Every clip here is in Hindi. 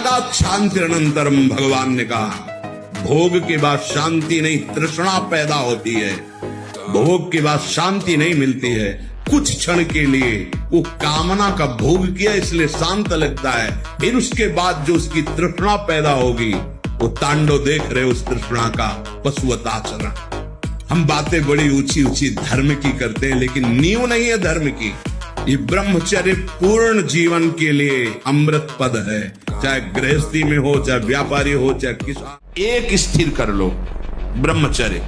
त्यागात शांतिरनंतरम, भगवान ने कहा भोग के बाद शांति नहीं, तृष्णा पैदा होती है। भोग के बाद शांति नहीं मिलती है। कुछ क्षण के लिए वो कामना का भोग किया इसलिए शांत लगता है, फिर उसके बाद जो उसकी तृष्णा पैदा होगी वो तांडव देख रहे उस तृष्णा का पशुवत आचरण। हम बातें बड़ी ऊंची ऊंची धर्म की करते हैं, लेकिन नींव नहीं है धर्म की। ये ब्रह्मचर्य पूर्ण जीवन के लिए अमृत पद है, चाहे गृहस्थी में हो, चाहे व्यापारी हो, चाहे किसान। एक स्थिर कर लो ब्रह्मचर्य,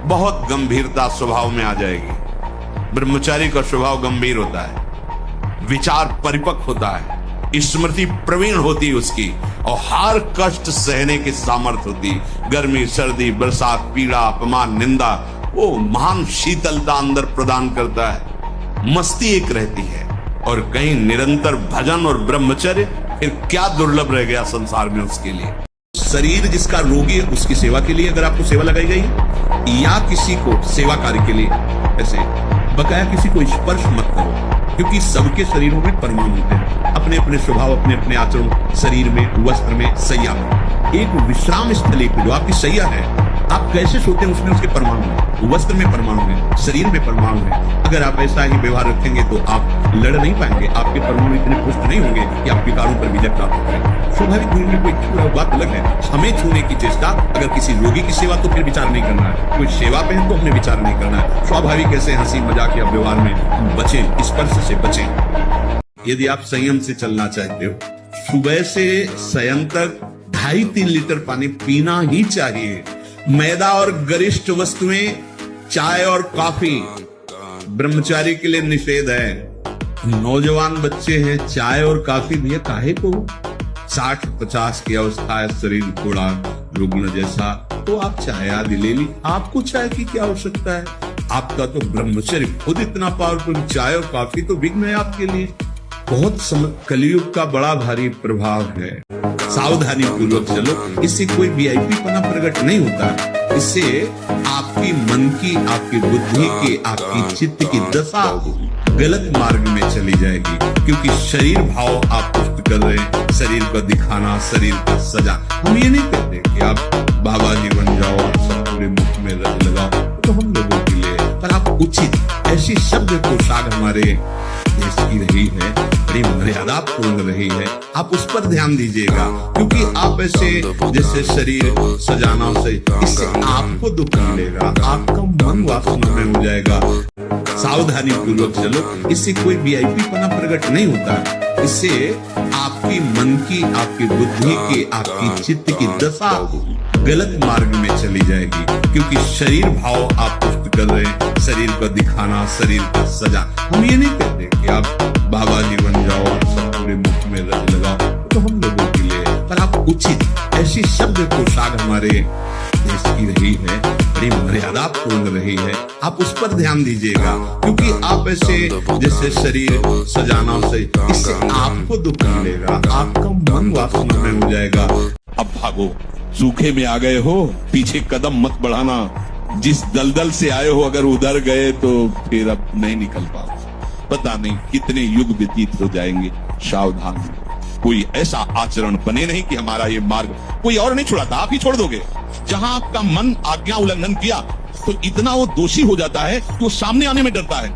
बहुत गंभीरता स्वभाव में आ जाएगी। ब्रह्मचारी का स्वभाव गंभीर होता है, विचार परिपक्व होता है, स्मृति प्रवीण होती है उसकी, और हर कष्ट सहने की सामर्थ्य होती। गर्मी, सर्दी, बरसात, पीड़ा, अपमान, निंदा, वो महान शीतलता अंदर प्रदान करता है। मस्ती एक रहती है, और कहीं निरंतर भजन और ब्रह्मचर्य, फिर क्या दुर्लभ रह गया संसार में उसके लिए। शरीर जिसका रोगी है उसकी सेवा के लिए अगर आपको सेवा लगाई गई, या किसी को सेवा कार्य के लिए, ऐसे बकाया किसी को स्पर्श मत करो, क्योंकि सबके शरीरों में परमाणु होते हैं, अपने अपने स्वभाव, अपने अपने आचरण, शरीर में, वस्त्र में, सैया में। एक विश्राम स्थली पे जो आपकी सैया है, आप कैसे सोते हैं उसमें उसके परमाणु है, वस्त्र में परमाणु है, शरीर में परमाणु है। अगर आप ऐसा ही व्यवहार रखेंगे तो आप लड़ नहीं पाएंगे, आपके परमाणु इतने पुष्ट नहीं होंगे कि आप विकारों पर विजय प्राप्त करें। स्वाभाविक दूरी में कोई छू रहा बात अलग है, हमें छूने की चेष्टा, अगर किसी रोगी की सेवा तो फिर विचार नहीं करना है, कोई सेवा पे है तो हमने विचार नहीं करना है। स्वाभाविक ऐसे हंसी मजाक या व्यवहार में बचें, स्पर्श से बचें। यदि आप संयम से चलना चाहते हो, सुबह से शयन तक 2.5-3 लीटर पानी पीना ही चाहिए। मैदा और गरिष्ठ वस्तुएं, चाय और कॉफी ब्रह्मचारी के लिए निषेध है। नौजवान बच्चे हैं, चाय और कॉफी भैया काहे को? 60-50 की अवस्था है, शरीर थोड़ा रुग्ण जैसा, तो आप चाय आदि ले ली, आपको चाय की क्या आवश्यकता है? आपका तो ब्रह्मचर्य खुद इतना पावरफुल, चाय और कॉफी तो विघ्न है आपके लिए। बहुत कलयुग का बड़ा भारी प्रभाव है, सावधानी पूर्वक चलो, इससे कोई वीआईपी पना प्रकट नहीं होता। इससे आपकी मन की, आपकी बुद्धि की, आपकी चित्त की दशा गलत मार्ग में चली जाएगी, क्योंकि शरीर भाव आप पुष्ट कर रहे हैं, शरीर को दिखाना, शरीर का सजा। हम ये नहीं कहते कि आप बाबा जी बन जाओ, आप सब पूरे मुख में रंग लगाओ, तो हम लोगों के लिए, पर आप उचित ऐसी शब्द पोशाक हमारे देश की रही है, बड़ी मर्यादा पूर्ण रही है, आप उस पर ध्यान दीजिएगा, क्योंकि आप ऐसे जैसे शरीर सजाना से, इससे आपको दुख मिलेगा, आपका मन वासना में हो जाएगा। सावधानी पूर्वक चलो, इससे कोई वीआईपी पना प्रकट नहीं होता। इससे आपकी मन की, आपकी बुद्धि की, आपकी चित्त की दशा गलत मार्ग में चली जाएगी, क्योंकि शरीर भाव आप पुष्ट कर रहे हैं, शरीर को दिखाना, शरीर का सजा। हम ये नहीं कहते कि आप बाबा जी बन जाओ, आप सब पूरे मुख में रंग लगाओ, तो हम लोगों के लिए, पर आप उचित ऐसी शब्द पोशाक हमारे देश की रही है, बड़ी मर्यादा पूर्ण रही है, आप उस पर ध्यान दीजिएगा, क्योंकि आप ऐसे जैसे शरीर सजाना से, इससे आपको दुख मिलेगा, आपका मन वासना में हो जाएगा। अब भागो, सूखे में आ गए हो, पीछे कदम मत बढ़ाना। जिस दलदल से आए हो अगर उधर गए तो फिर अब नहीं निकल पाओ, पता नहीं कितने युग व्यतीत हो जाएंगे। सावधान, कोई ऐसा आचरण बने नहीं कि हमारा ये मार्ग कोई और नहीं छुड़ाता, आप ही छोड़ दोगे। जहां आपका मन आज्ञा उल्लंघन किया तो इतना वो दोषी हो जाता है कि वो सामने आने में डरता है,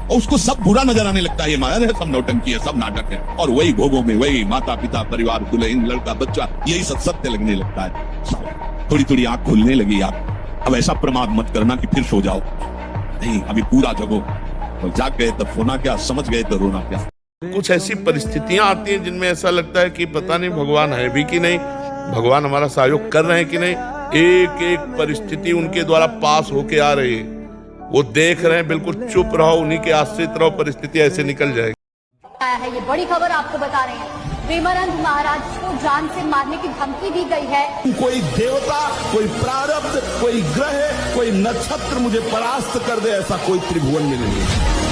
और उसको सब बुरा नजर आने लगता है। ये माया है, सब नौटंकी है, सब नाटक है, और वही भोगों में वही माता पिता, परिवार, दुल्हन, लड़का, बच्चा, यही सब सत्य लगने लगता है। थोड़ी थोड़ी आंख खुलने लगी आप, अब ऐसा प्रमाद मत करना कि फिर सो जाओ, नहीं, अभी पूरा जगो। तो जाग गए तब सोना क्या, समझ गए तो रोना क्या। कुछ ऐसी परिस्थितियां आती हैं जिनमें ऐसा लगता है कि पता नहीं भगवान है भी कि नहीं, भगवान हमारा सहयोग कर रहे हैं कि नहीं। एक एक परिस्थिति उनके द्वारा पास होके आ रही है, वो देख रहे हैं, बिल्कुल चुप रहो, उन्हीं के आश्रित रहो, परिस्थिति ऐसे निकल जाएगी। है ये बड़ी खबर आपको बता रहे हैं, प्रेमानंद महाराज को जान से मारने की धमकी दी गई है। कोई देवता, कोई प्रारब्ध, कोई ग्रह, कोई नक्षत्र मुझे परास्त कर दे, ऐसा कोई त्रिभुवन में नहीं है।